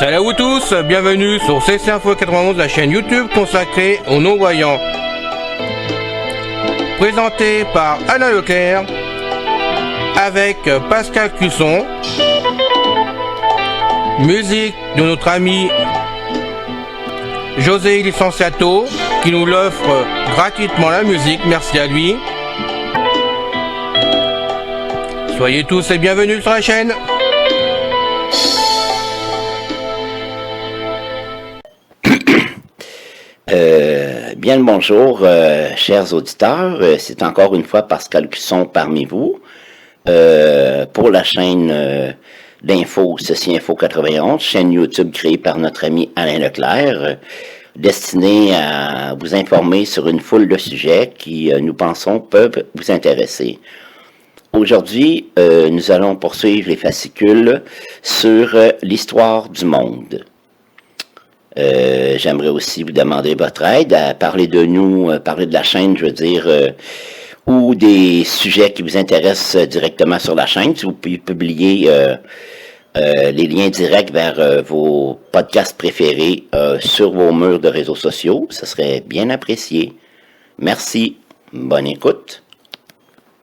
Salut à vous tous, bienvenue sur CC Info 91, la chaîne YouTube consacrée aux non-voyants. Présenté par Alain Leclerc, avec Pascal Cusson. Musique de notre ami José Licenciato, qui nous l'offre gratuitement la musique, merci à lui. Soyez tous les bienvenus sur la chaîne. Bien le bonjour, chers auditeurs. C'est encore une fois Pascal Cusson parmi vous pour la chaîne d'info Ceci Info 91, chaîne YouTube créée par notre ami Alain Leclerc, destinée à vous informer sur une foule de sujets qui, nous pensons, peuvent vous intéresser. Aujourd'hui, nous allons poursuivre les fascicules sur l'histoire du monde. J'aimerais aussi vous demander votre aide à parler de nous, parler de la chaîne, je veux dire, ou des sujets qui vous intéressent directement sur la chaîne. Si vous pouvez publier les liens directs vers vos podcasts préférés sur vos murs de réseaux sociaux, ce serait bien apprécié. Merci. Bonne écoute.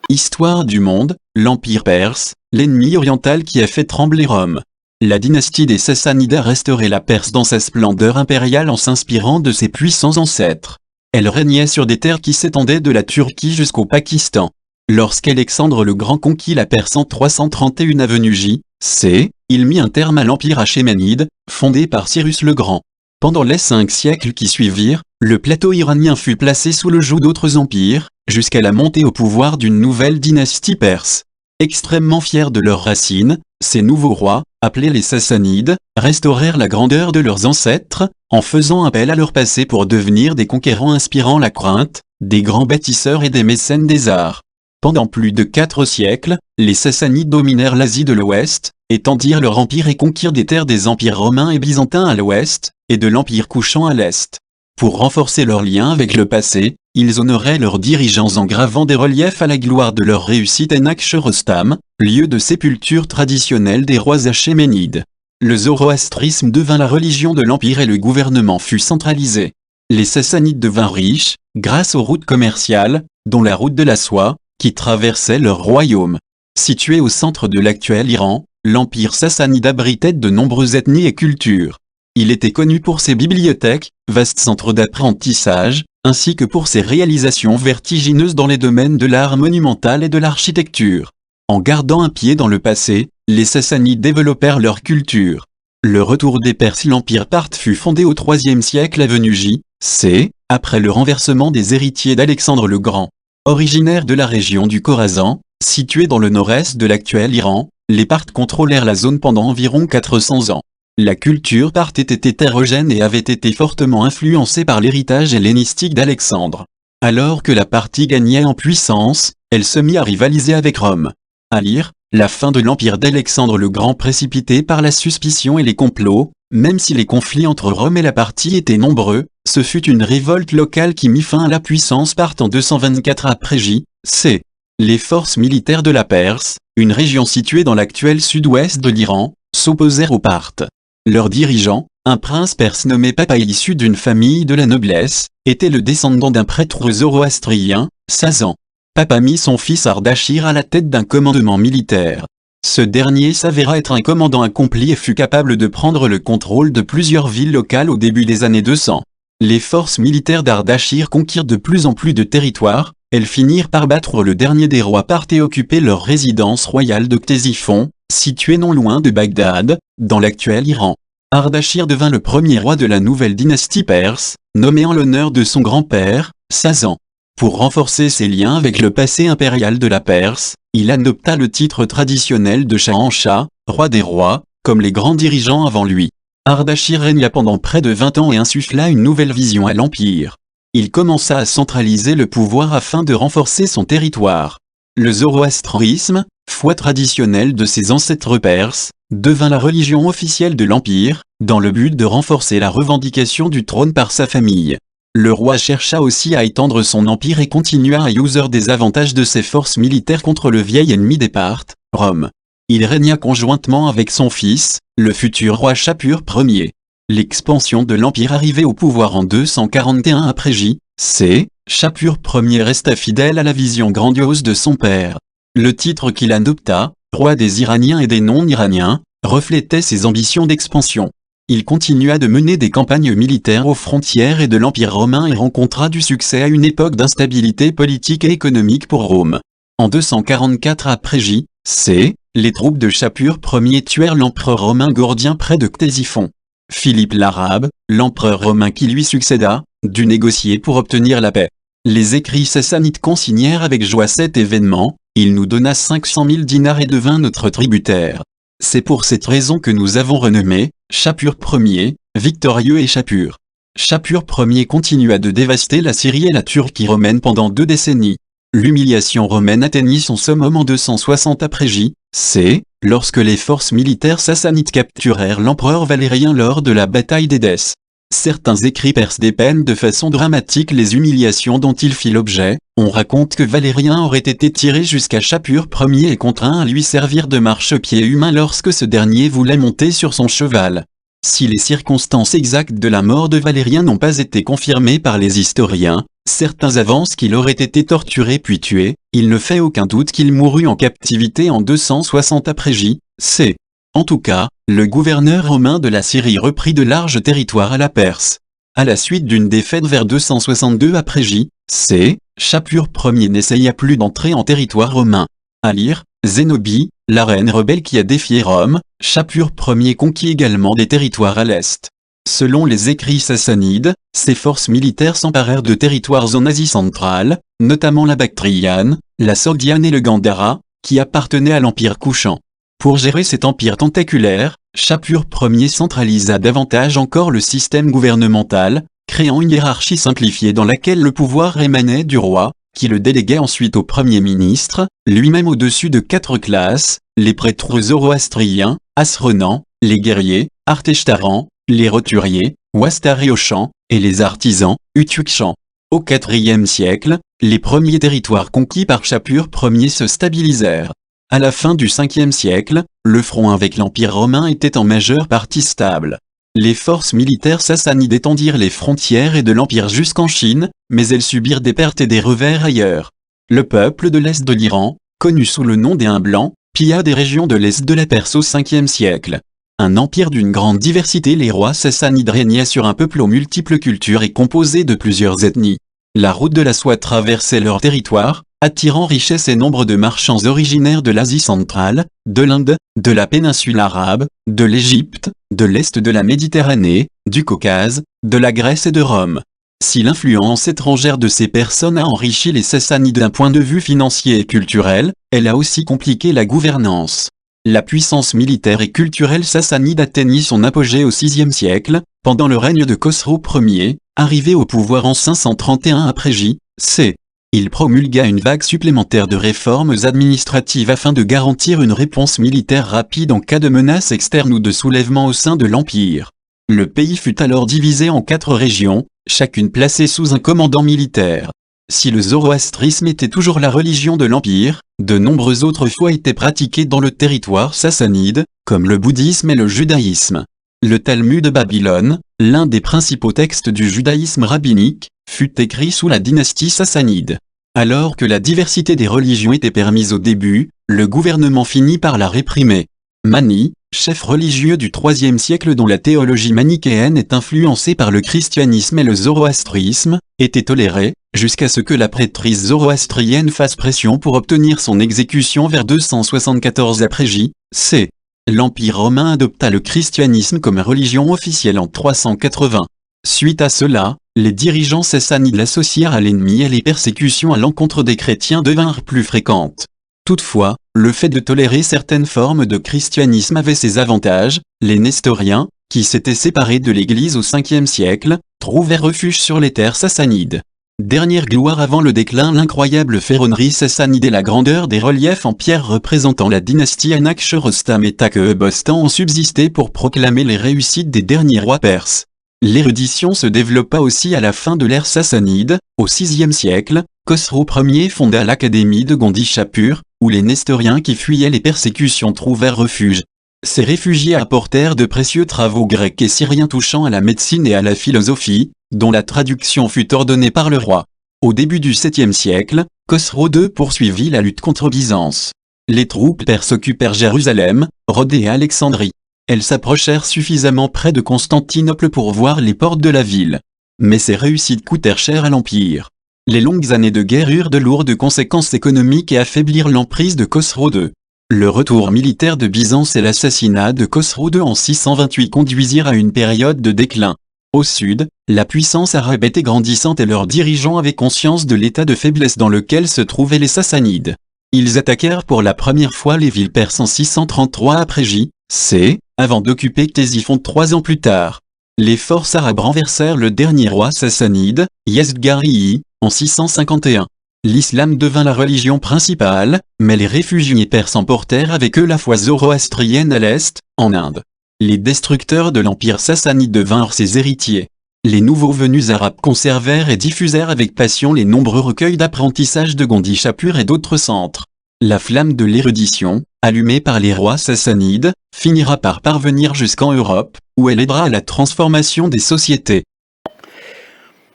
Histoire du monde, l'Empire perse, l'ennemi oriental qui a fait trembler Rome. La dynastie des Sassanides a restauré la Perse dans sa splendeur impériale en s'inspirant de ses puissants ancêtres. Elle régnait sur des terres qui s'étendaient de la Turquie jusqu'au Pakistan. Lorsqu'Alexandre le Grand conquit la Perse en 331 avenue J.C., il mit un terme à l'empire achéménide, fondé par Cyrus le Grand. Pendant les 5 siècles qui suivirent, le plateau iranien fut placé sous le joug d'autres empires, jusqu'à la montée au pouvoir d'une nouvelle dynastie perse. Extrêmement fiers de leurs racines, ces nouveaux rois, appelés les Sassanides, restaurèrent la grandeur de leurs ancêtres, en faisant appel à leur passé pour devenir des conquérants inspirant la crainte, des grands bâtisseurs et des mécènes des arts. Pendant plus de 4 siècles, les Sassanides dominèrent l'Asie de l'Ouest, étendirent leur empire et conquirent des terres des empires romains et byzantins à l'Ouest, et de l'Empire couchant à l'Est. Pour renforcer leurs liens avec le passé, ils honoraient leurs dirigeants en gravant des reliefs à la gloire de leur réussite à Nakhchorostam, lieu de sépulture traditionnel des rois achéménides. Le zoroastrisme devint la religion de l'empire et le gouvernement fut centralisé. Les Sassanides devinrent riches, grâce aux routes commerciales, dont la route de la soie, qui traversait leur royaume. Situé au centre de l'actuel Iran, l'empire sassanide abritait de nombreuses ethnies et cultures. Il était connu pour ses bibliothèques, vastes centres d'apprentissage, ainsi que pour ses réalisations vertigineuses dans les domaines de l'art monumental et de l'architecture. En gardant un pied dans le passé, les Sassanides développèrent leur culture. Le retour des Perses, l'empire parthe fut fondé au IIIe siècle avenue J.C., après le renversement des héritiers d'Alexandre le Grand. Originaires de la région du Khorasan, située dans le nord-est de l'actuel Iran, les Parthes contrôlèrent la zone pendant environ 400 ans. La culture parthe était hétérogène et avait été fortement influencée par l'héritage hellénistique d'Alexandre. Alors que la Parthie gagnait en puissance, elle se mit à rivaliser avec Rome. À lire, la fin de l'empire d'Alexandre le Grand précipitée par la suspicion et les complots, même si les conflits entre Rome et la Parthie étaient nombreux, ce fut une révolte locale qui mit fin à la puissance parthe en 224 après J.C. Les forces militaires de la Perse, une région située dans l'actuel sud-ouest de l'Iran, s'opposèrent aux Parthes. Leur dirigeant, un prince perse nommé Papa issu d'une famille de la noblesse, était le descendant d'un prêtre zoroastrien, Sazan. Papa mit son fils Ardashir à la tête d'un commandement militaire. Ce dernier s'avéra être un commandant accompli et fut capable de prendre le contrôle de plusieurs villes locales au début des années 200. Les forces militaires d'Ardashir conquirent de plus en plus de territoires, elles finirent par battre le dernier des rois parthes et occuper leur résidence royale de Ctésiphon, située non loin de Bagdad, dans l'actuel Iran. Ardashir devint le premier roi de la nouvelle dynastie perse, nommé en l'honneur de son grand-père, Sazan. Pour renforcer ses liens avec le passé impérial de la Perse, il adopta le titre traditionnel de Shahanshah, roi des rois, comme les grands dirigeants avant lui. Ardashir régna pendant près de 20 ans et insuffla une nouvelle vision à l'empire. Il commença à centraliser le pouvoir afin de renforcer son territoire. Le zoroastrisme, foi traditionnelle de ses ancêtres perses, devint la religion officielle de l'empire, dans le but de renforcer la revendication du trône par sa famille. Le roi chercha aussi à étendre son empire et continua à user des avantages de ses forces militaires contre le vieil ennemi des Parthes, Rome. Il régna conjointement avec son fils, le futur roi Shapur Ier. L'expansion de l'Empire arrivait au pouvoir en 241 après J.C., Shapur Ier resta fidèle à la vision grandiose de son père. Le titre qu'il adopta, roi des Iraniens et des non-Iraniens, reflétait ses ambitions d'expansion. Il continua de mener des campagnes militaires aux frontières et de l'Empire romain et rencontra du succès à une époque d'instabilité politique et économique pour Rome. En 244 après J.C., les troupes de Shapur Ier tuèrent l'empereur romain Gordien près de Ctésiphon. Philippe l'Arabe, l'empereur romain qui lui succéda, dut négocier pour obtenir la paix. Les écrits sassanides consignèrent avec joie cet événement, il nous donna 500 000 dinars et devint notre tributaire. C'est pour cette raison que nous avons renommé Shapur Ier, victorieux et Shapur. Shapur Ier continua de dévaster la Syrie et la Turquie romaine pendant 2 décennies. L'humiliation romaine atteignit son summum en 260 après J.C., lorsque les forces militaires sassanides capturèrent l'empereur Valérien lors de la bataille d'Édesse. Certains écrits perses dépeignent de façon dramatique les humiliations dont il fit l'objet. On raconte que Valérien aurait été tiré jusqu'à Shapur Ier et contraint à lui servir de marchepied humain lorsque ce dernier voulait monter sur son cheval. Si les circonstances exactes de la mort de Valérien n'ont pas été confirmées par les historiens, certains avancent qu'il aurait été torturé puis tué. Il ne fait aucun doute qu'il mourut en captivité en 260 après J.C. En tout cas, le gouverneur romain de la Syrie reprit de larges territoires à la Perse. À la suite d'une défaite vers 262 après J.C., Shapur Ier n'essaya plus d'entrer en territoire romain. À lire, Zénobie, la reine rebelle qui a défié Rome, Shapur Ier conquit également des territoires à l'est. Selon les écrits sassanides, ses forces militaires s'emparèrent de territoires en Asie centrale, notamment la Bactriane, la Sogdiane et le Gandhara, qui appartenaient à l'Empire couchant. Pour gérer cet empire tentaculaire, Shapur Ier centralisa davantage encore le système gouvernemental, créant une hiérarchie simplifiée dans laquelle le pouvoir émanait du roi, qui le déléguait ensuite au premier ministre, lui-même au-dessus de 4 classes, les prêtres zoroastriens, Asrenans, les guerriers, Arteshtaran, les roturiers, Wastariochan, et les artisans, Utukchan. Au IVe siècle, les premiers territoires conquis par Shapur Ier se stabilisèrent. À la fin du Ve siècle, le front avec l'Empire romain était en majeure partie stable. Les forces militaires sassanides étendirent les frontières et de l'Empire jusqu'en Chine, mais elles subirent des pertes et des revers ailleurs. Le peuple de l'Est de l'Iran, connu sous le nom des Huns blancs, pilla des régions de l'Est de la Perse au Ve siècle. Un empire d'une grande diversité, les rois sassanides régnaient sur un peuple aux multiples cultures et composé de plusieurs ethnies. La route de la soie traversait leur territoire, attirant richesse et nombre de marchands originaires de l'Asie centrale, de l'Inde, de la péninsule arabe, de l'Égypte, de l'Est de la Méditerranée, du Caucase, de la Grèce et de Rome. Si l'influence étrangère de ces personnes a enrichi les Sassanides d'un point de vue financier et culturel, elle a aussi compliqué la gouvernance. La puissance militaire et culturelle sassanide atteignit son apogée au VIe siècle, pendant le règne de Khosrou Ier, arrivé au pouvoir en 531 après J.C. Il promulgua une vague supplémentaire de réformes administratives afin de garantir une réponse militaire rapide en cas de menace externe ou de soulèvement au sein de l'Empire. Le pays fut alors divisé en 4 régions, chacune placée sous un commandant militaire. Si le zoroastrisme était toujours la religion de l'Empire, de nombreuses autres foi étaient pratiquées dans le territoire sassanide, comme le bouddhisme et le judaïsme. Le Talmud de Babylone, l'un des principaux textes du judaïsme rabbinique, fut écrit sous la dynastie sassanide. Alors que la diversité des religions était permise au début, le gouvernement finit par la réprimer. Mani, chef religieux du IIIe siècle dont la théologie manichéenne est influencée par le christianisme et le zoroastrisme, était toléré, jusqu'à ce que la prêtrise zoroastrienne fasse pression pour obtenir son exécution vers 274 après J.C. L'Empire romain adopta le christianisme comme religion officielle en 380. Suite à cela, les dirigeants sassanides l'associèrent à l'ennemi et les persécutions à l'encontre des chrétiens devinrent plus fréquentes. Toutefois, le fait de tolérer certaines formes de christianisme avait ses avantages. Les Nestoriens, qui s'étaient séparés de l'Église au Ve siècle, trouvèrent refuge sur les terres sassanides. Dernière gloire avant le déclin, l'incroyable ferronnerie sassanide et la grandeur des reliefs en pierre représentant la dynastie Anakshorostam et Takebostan ont subsisté pour proclamer les réussites des derniers rois perses. L'érudition se développa aussi à la fin de l'ère sassanide. Au VIe siècle, Khosrou Ier fonda l'académie de Gondi Shapur, où les Nestoriens qui fuyaient les persécutions trouvèrent refuge. Ces réfugiés apportèrent de précieux travaux grecs et syriens touchant à la médecine et à la philosophie, dont la traduction fut ordonnée par le roi. Au début du 7e siècle, Khosrow II poursuivit la lutte contre Byzance. Les troupes perses occupèrent Jérusalem, Rhodes et Alexandrie. Elles s'approchèrent suffisamment près de Constantinople pour voir les portes de la ville. Mais ces réussites coûtèrent cher à l'Empire. Les longues années de guerre eurent de lourdes conséquences économiques et affaiblirent l'emprise de Khosrow II. Le retour militaire de Byzance et l'assassinat de Khosrow II en 628 conduisirent à une période de déclin. Au sud, la puissance arabe était grandissante et leurs dirigeants avaient conscience de l'état de faiblesse dans lequel se trouvaient les Sassanides. Ils attaquèrent pour la première fois les villes perses en 633 après J.C., avant d'occuper Ctésiphonte 3 ans plus tard. Les forces arabes renversèrent le dernier roi sassanide, Yazdgari, en 651. L'islam devint la religion principale, mais les réfugiés perses emportèrent avec eux la foi zoroastrienne à l'est, en Inde. Les destructeurs de l'empire sassanide devinrent ses héritiers. Les nouveaux venus arabes conservèrent et diffusèrent avec passion les nombreux recueils d'apprentissage de Gondi Shapur et d'autres centres. La flamme de l'érudition, allumée par les rois sassanides, finira par parvenir jusqu'en Europe, où elle aidera à la transformation des sociétés.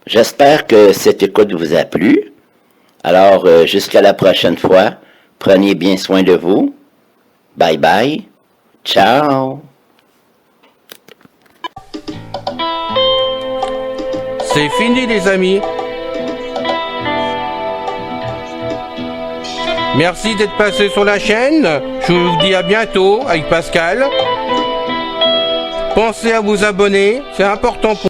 J'espère que cette écoute vous a plu. Alors, jusqu'à la prochaine fois, prenez bien soin de vous. Bye bye. Ciao. C'est fini les amis. Merci d'être passé sur la chaîne. Je vous dis à bientôt avec Pascal. Pensez à vous abonner, c'est important pour